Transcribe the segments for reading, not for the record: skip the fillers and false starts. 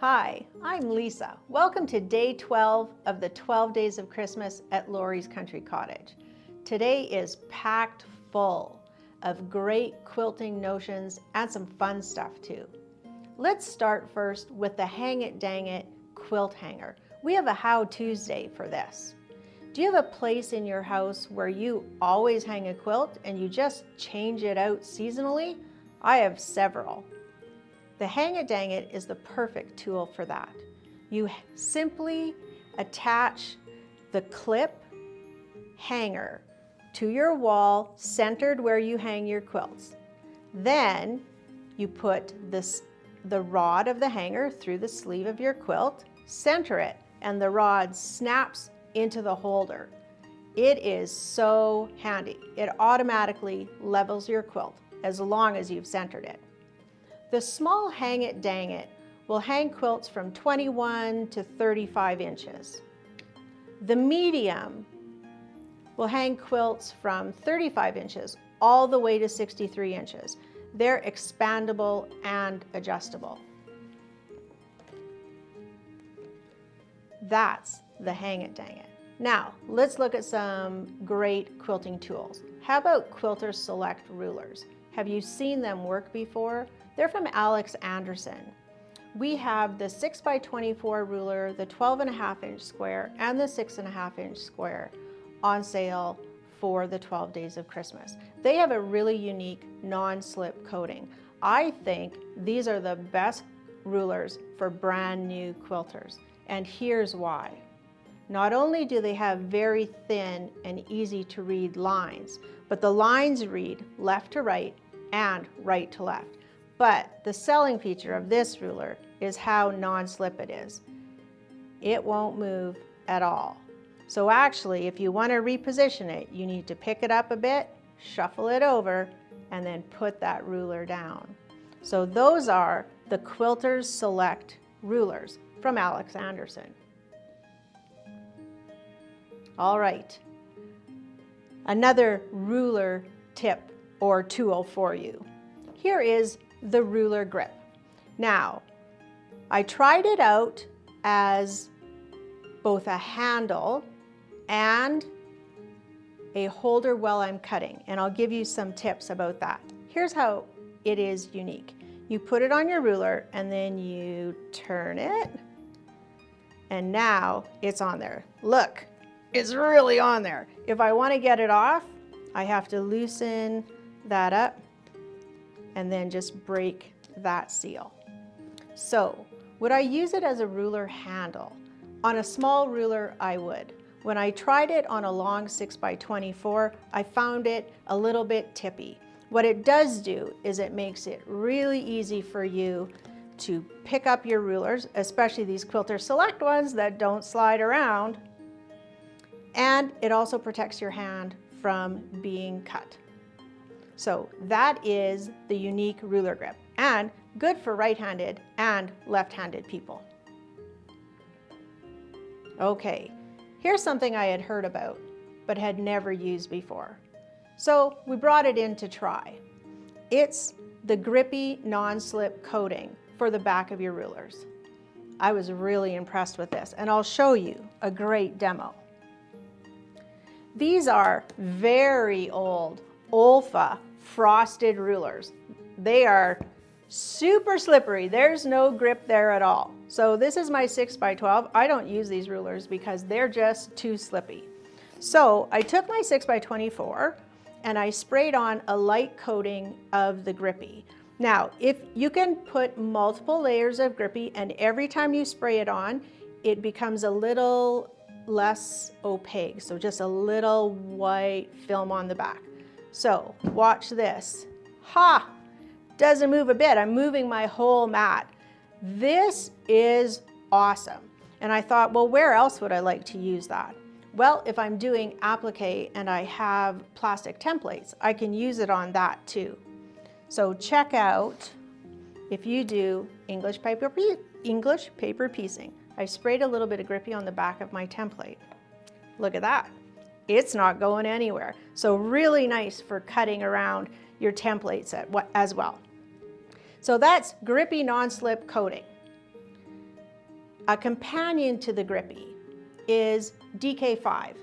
Hi, I'm Lisa. Welcome to day 12 of the 12 days of Christmas at Lori's Country Cottage. Today is packed full of great quilting notions and some fun stuff too. Let's start first with the Hang It Dang It quilt hanger. We have a How Tuesday for this. Do you have a place in your house where you always hang a quilt and you just change it out seasonally? I have several. The Hang It Dang It is the perfect tool for that. You simply attach the clip hanger to your wall centered where you hang your quilts. Then you put the rod of the hanger through the sleeve of your quilt, center it, and the rod snaps into the holder. It is so handy. It automatically levels your quilt as long as you've centered it. The small Hang It Dang It will hang quilts from 21 to 35 inches. The medium will hang quilts from 35 inches all the way to 63 inches. They're expandable and adjustable. That's the Hang It Dang It. Now, let's look at some great quilting tools. How about Quilters Select rulers? Have you seen them work before? They're from Alex Anderson. We have the 6x24 ruler, the 12.5-inch square, and the 6.5-inch square on sale for the 12 days of Christmas. They have a really unique non-slip coating. I think these are the best rulers for brand new quilters, and here's why. Not only do they have very thin and easy to read lines, but the lines read left to right and right to left. But the selling feature of this ruler is how non-slip it is. It won't move at all. So actually, if you want to reposition it, you need to pick it up a bit, shuffle it over, and then put that ruler down. So those are the Quilters Select rulers from Alex Anderson. All right, another ruler tip or tool for you. Here is the ruler grip. Now, I tried it out as both a handle and a holder while I'm cutting, and I'll give you some tips about that. Here's how it is unique. You put it on your ruler and then you turn it, and now it's on there. Look, it's really on there. If I want to get it off, I have to loosen that up and then just break that seal. So, would I use it as a ruler handle? On a small ruler, I would. When I tried it on a long 6x24, I found it a little bit tippy. What it does do is it makes it really easy for you to pick up your rulers, especially these Quilter Select ones that don't slide around, and it also protects your hand from being cut. So that is the unique ruler grip, and good for right-handed and left-handed people. Okay, here's something I had heard about but had never used before. So we brought it in to try. It's the Grippy Non-Slip Coating for the back of your rulers. I was really impressed with this, and I'll show you a great demo. These are very old Olfa frosted rulers. They are super slippery. There's no grip there at all. So this is my 6x12. I don't use these rulers because they're just too slippy. So I took my 6x24 and I sprayed on a light coating of the Grippy. Now, if you can put multiple layers of Grippy, and every time you spray it on, it becomes a little less opaque, so just a little white film on the back. So watch this. Ha! Doesn't move a bit. I'm moving my whole mat. This is awesome. And I thought, well, where else would I like to use that? Well, if I'm doing applique and I have plastic templates, I can use it on that too. So check out, if you do English paper piecing, I sprayed a little bit of Grippy on the back of my template. Look at that. It's not going anywhere. So really nice for cutting around your templates as well. So that's Grippy Non-Slip Coating. A companion to the Grippy is DK5,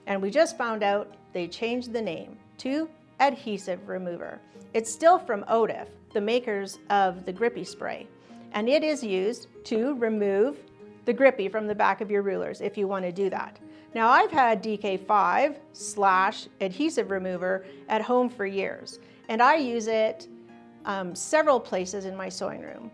and we just found out they changed the name to Adhesive Remover. It's still from Adhesive, the makers of the Grippy spray, and it is used to remove the Grippy from the back of your rulers if you want to do that. Now, I've had DK5/Adhesive Remover at home for years, and I use it several places in my sewing room.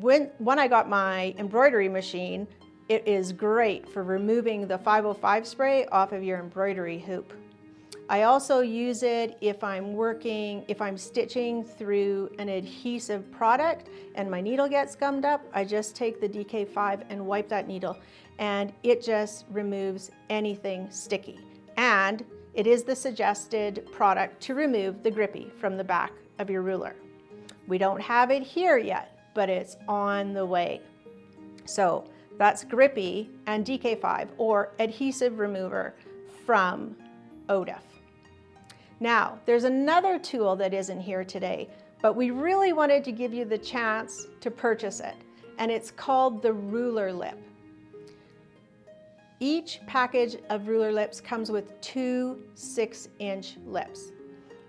When I got my embroidery machine, it is great for removing the 505 spray off of your embroidery hoop. I also use it if I'm stitching through an adhesive product and my needle gets gummed up. I just take the DK5 and wipe that needle, and it just removes anything sticky. And it is the suggested product to remove the Grippy from the back of your ruler. We don't have it here yet, but it's on the way. So that's Grippy and DK5, or Adhesive Remover, from Adhesive. Now, there's another tool that isn't here today, but we really wanted to give you the chance to purchase it, and it's called the ruler lip. Each package of ruler lips comes with 2 6-inch lips.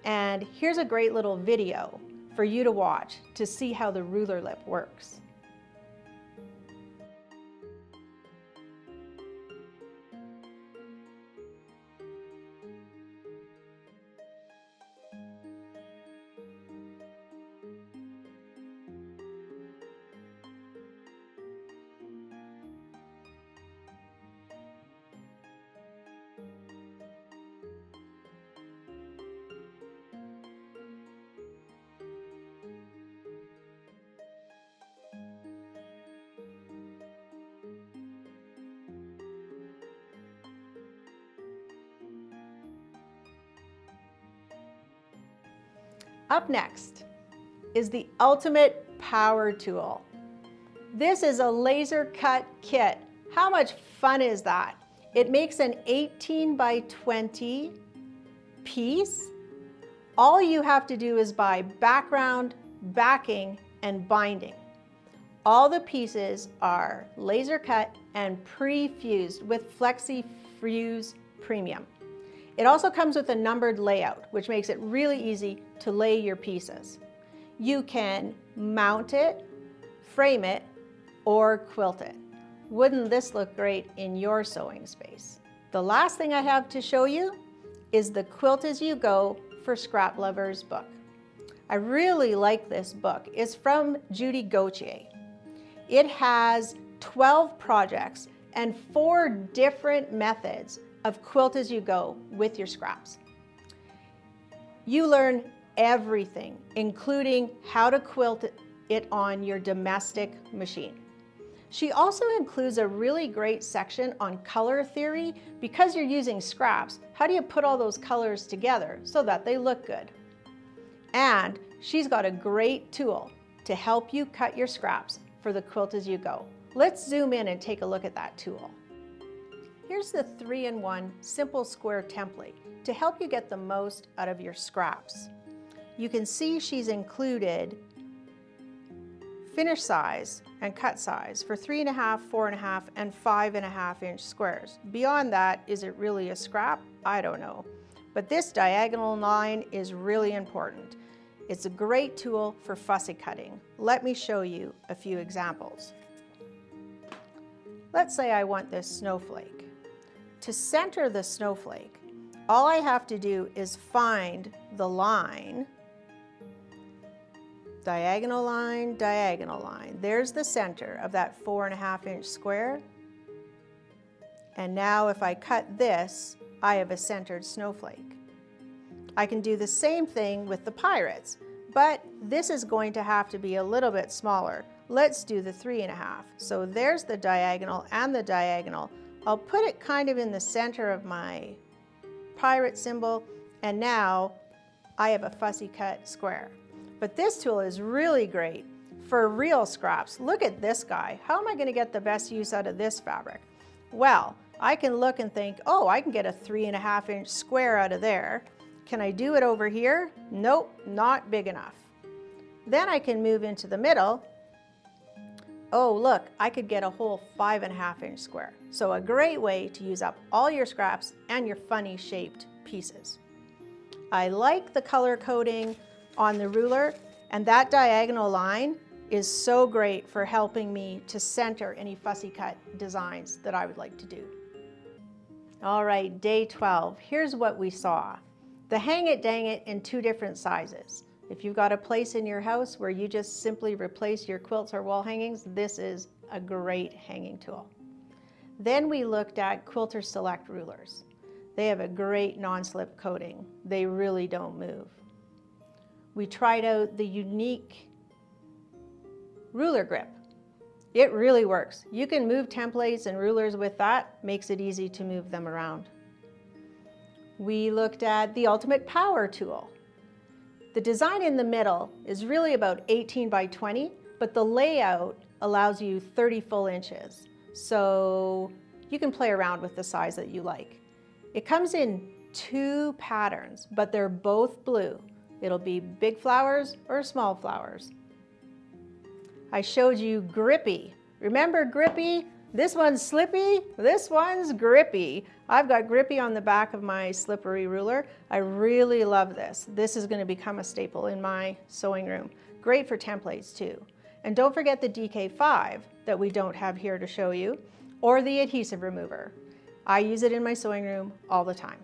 And here's a great little video for you to watch to see how the ruler lip works. Up next is the ultimate power tool. This is a laser cut kit. How much fun is that? It makes an 18 by 20 piece. All you have to do is buy background, backing, and binding. All the pieces are laser cut and pre-fused with Flexi Fuse Premium. It also comes with a numbered layout, which makes it really easy to lay your pieces. You can mount it, frame it, or quilt it. Wouldn't this look great in your sewing space? The last thing I have to show you is the Quilt As You Go for Scrap Lovers book. I really like this book. It's from Judy Gauthier. It has 12 projects and 4 different methods of quilt as you go with your scraps. You learn everything, including how to quilt it on your domestic machine. She also includes a really great section on color theory. Because you're using scraps, how do you put all those colors together so that they look good? And she's got a great tool to help you cut your scraps for the quilt as you go. Let's zoom in and take a look at that tool. Here's the 3-in-1 simple square template to help you get the most out of your scraps. You can see she's included finish size and cut size for 3.5, 4.5, and 5.5-inch squares. Beyond that, is it really a scrap? I don't know. But this diagonal line is really important. It's a great tool for fussy cutting. Let me show you a few examples. Let's say I want this snowflake. To center the snowflake, all I have to do is find the line, diagonal line, diagonal line. There's the center of that 4.5-inch square. And now if I cut this, I have a centered snowflake. I can do the same thing with the pirates, but this is going to have to be a little bit smaller. Let's do the 3.5. So there's the diagonal and the diagonal. I'll put it kind of in the center of my pirate symbol, and now I have a fussy cut square. But this tool is really great for real scraps. Look at this guy. How am I going to get the best use out of this fabric? Well, I can look and think, oh, I can get a 3.5-inch square out of there. Can I do it over here? Nope, not big enough. Then I can move into the middle. oh look, I could get a whole 5.5-inch square. So a great way to use up all your scraps and your funny shaped pieces. I like the color coding on the ruler, and that diagonal line is so great for helping me to center any fussy cut designs that I would like to do. All right, day 12, here's what we saw. The hang it dang it in 2 different sizes. If you've got a place in your house where you just simply replace your quilts or wall hangings, this is a great hanging tool. Then we looked at Quilters Select rulers. They have a great non-slip coating. They really don't move. We tried out the unique ruler grip. It really works. You can move templates and rulers with that, makes it easy to move them around. We looked at the Ultimate Power tool. The design in the middle is really about 18 by 20, but the layout allows you 30 full inches. So you can play around with the size that you like. It comes in 2 patterns, but they're both blue. It'll be big flowers or small flowers. I showed you Grippy. Remember Grippy? This one's slippy, this one's grippy. I've got Grippy on the back of my slippery ruler. I really love this. This is going to become a staple in my sewing room. Great for templates too. And don't forget the DK5 that we don't have here to show you, or the Adhesive Remover. I use it in my sewing room all the time.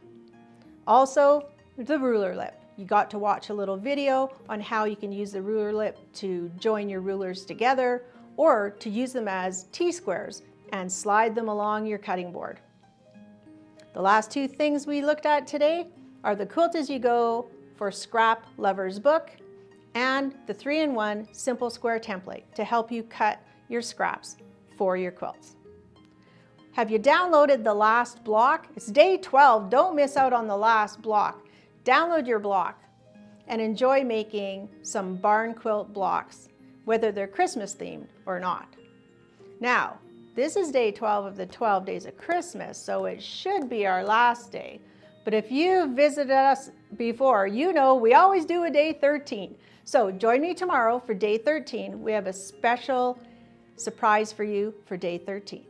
Also, the ruler lip. You got to watch a little video on how you can use the ruler lip to join your rulers together, or to use them as T-squares and slide them along your cutting board. The last 2 things we looked at today are the Quilt As You Go for Scrap Lover's Book and the 3-in-1 Simple Square Template to help you cut your scraps for your quilts. Have you downloaded the last block? It's day 12. Don't miss out on the last block. Download your block and enjoy making some barn quilt blocks, whether they're Christmas themed or not. Now, this is day 12 of the 12 days of Christmas, so it should be our last day. But if you've visited us before, you know we always do a day 13. So join me tomorrow for day 13. We have a special surprise for you for day 13.